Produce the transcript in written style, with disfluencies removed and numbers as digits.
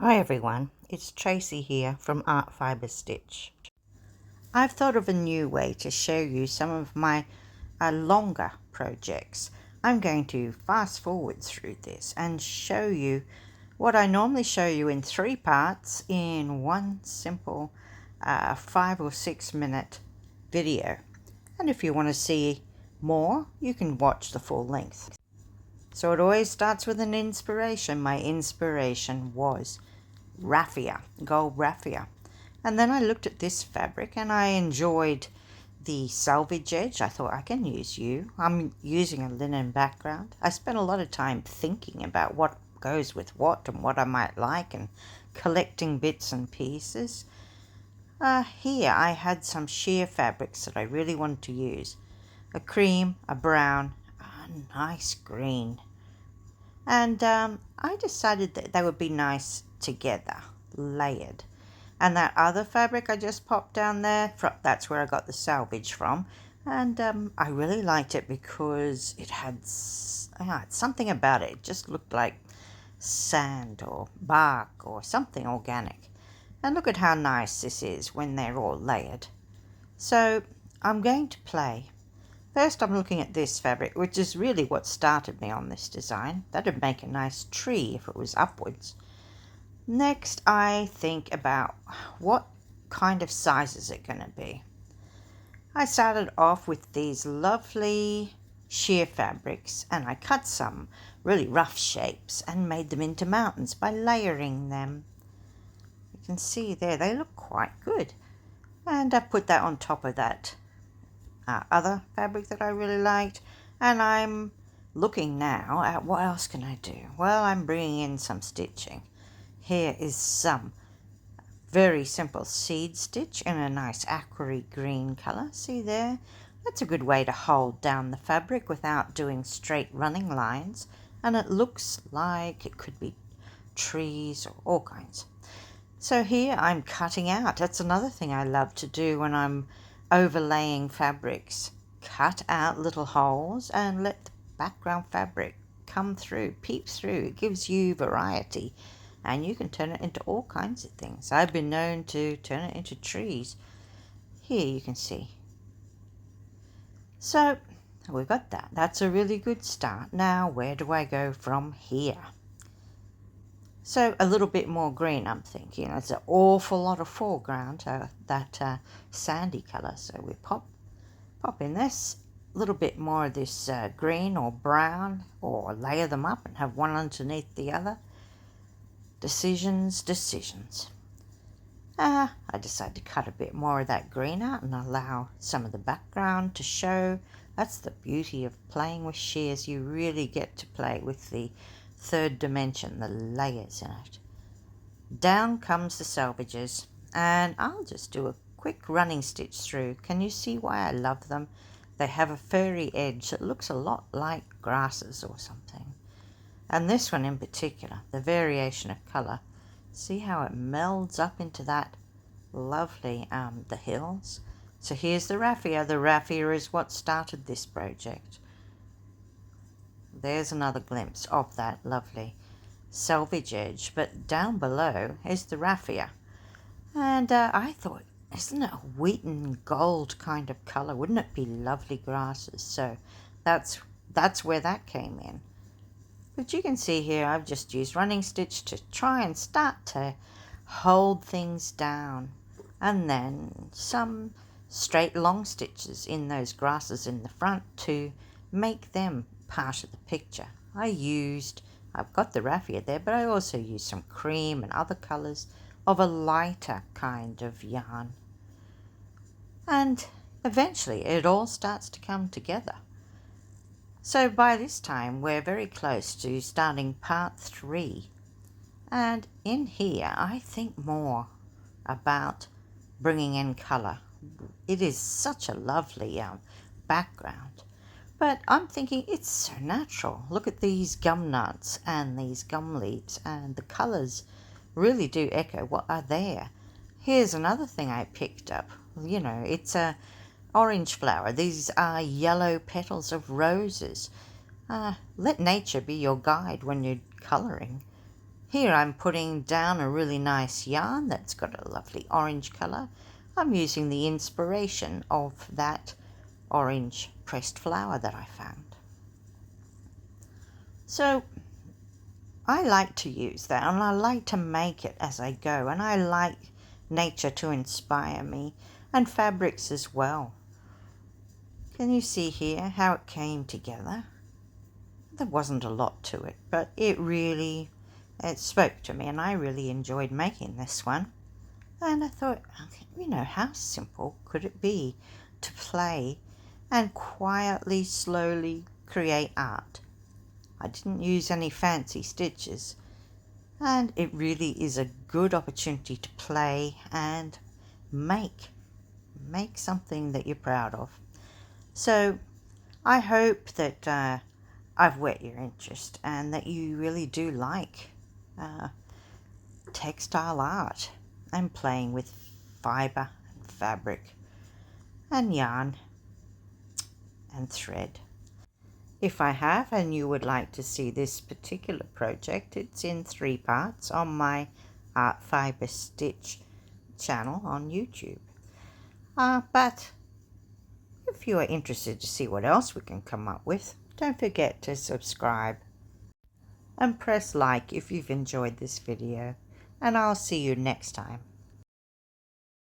Hi everyone, it's Tracy here from Art Fibre Stitch. I've thought of a new way to show you some of my longer projects. I'm going to fast forward through this and show you what I normally show you in 3 parts in one simple 5 or 6 minute video. And if you want to see more, you can watch the full length. So it always starts with an inspiration. My inspiration was raffia, gold raffia. And then I looked at this fabric and I enjoyed the selvage edge. I thought I can use you. I'm using a linen background. I spent a lot of time thinking about what goes with what and what I might like and collecting bits and pieces. Here I had some sheer fabrics that I really wanted to use. A cream, a brown, a nice green. And I decided that they would be nice together, layered. And that other fabric I just popped down there, that's where I got the selvage from. And I really liked it because it had something about it. It just looked like sand or bark or something organic. And look at how nice this is when they're all layered. So I'm going to play. First I'm looking at this fabric, which is really what started me on this design. That'd make a nice tree if it was upwards. Next I think about what kind of size is it going to be. I started off with these lovely sheer fabrics and I cut some really rough shapes and made them into mountains by layering them. You can see there they look quite good. And I put that on top of that other fabric that I really liked, and I'm looking now at what else can I do. Well, I'm bringing in some stitching. Here is some very simple seed stitch in a nice aqua green color. See there? That's a good way to hold down the fabric without doing straight running lines, and it looks like it could be trees or all kinds. So here I'm cutting out. That's another thing I love to do when I'm overlaying fabrics. Cut out little holes and let the background fabric come through, peep through. It gives you variety and you can turn it into all kinds of things. I've been known to turn it into trees. Here you can see. So we've got that. That's a really good start. Now where do I go from here? So a little bit more green, I'm thinking. There's an awful lot of foreground, that sandy colour. So we pop in this, a little bit more of this green or brown, or layer them up and have one underneath the other. Decisions. I decided to cut a bit more of that green out and allow some of the background to show. That's the beauty of playing with shears. You really get to play with the third dimension, the layers in it. Down comes the selvages, and I'll just do a quick running stitch through. Can you see why I love them? They have a furry edge that looks a lot like grasses or something. And this one in particular, the variation of colour, see how it melds up into that lovely the hills. So here's the raffia. The raffia is what started this project. There's another glimpse of that lovely selvage edge, but down below is the raffia. And I thought, isn't it a wheaten gold kind of colour? Wouldn't it be lovely grasses? So that's where that came in. But you can see here I've just used running stitch to try and start to hold things down, and then some straight long stitches in those grasses in the front to make them part of the picture. I've got the raffia there, but I also used some cream and other colours of a lighter kind of yarn. And eventually it all starts to come together. So by this time we're very close to starting part 3. And in here I think more about bringing in colour. It is such a lovely background. But I'm thinking it's so natural. Look at these gum nuts and these gum leaves, and the colours really do echo what are there. Here's another thing I picked up. You know, it's a orange flower. These are yellow petals of roses. Let nature be your guide when you're colouring. Here I'm putting down a really nice yarn that's got a lovely orange colour. I'm using the inspiration of that orange pressed flower that I found. So I like to use that, and I like to make it as I go, and I like nature to inspire me, and fabrics as well. Can you see here how it came together? There wasn't a lot to it, but it spoke to me, and I really enjoyed making this one. And I thought, how simple could it be to play and quietly, slowly create art? I didn't use any fancy stitches, and it really is a good opportunity to play and make something that you're proud of. So I hope that I've whet your interest and that you really do like textile art and playing with fibre and fabric and yarn and thread. If I have and you would like to see this particular project, it's in 3 parts on my Art Fibre Stitch channel on YouTube. But if you are interested to see what else we can come up with, don't forget to subscribe and press like if you've enjoyed this video, and I'll see you next time.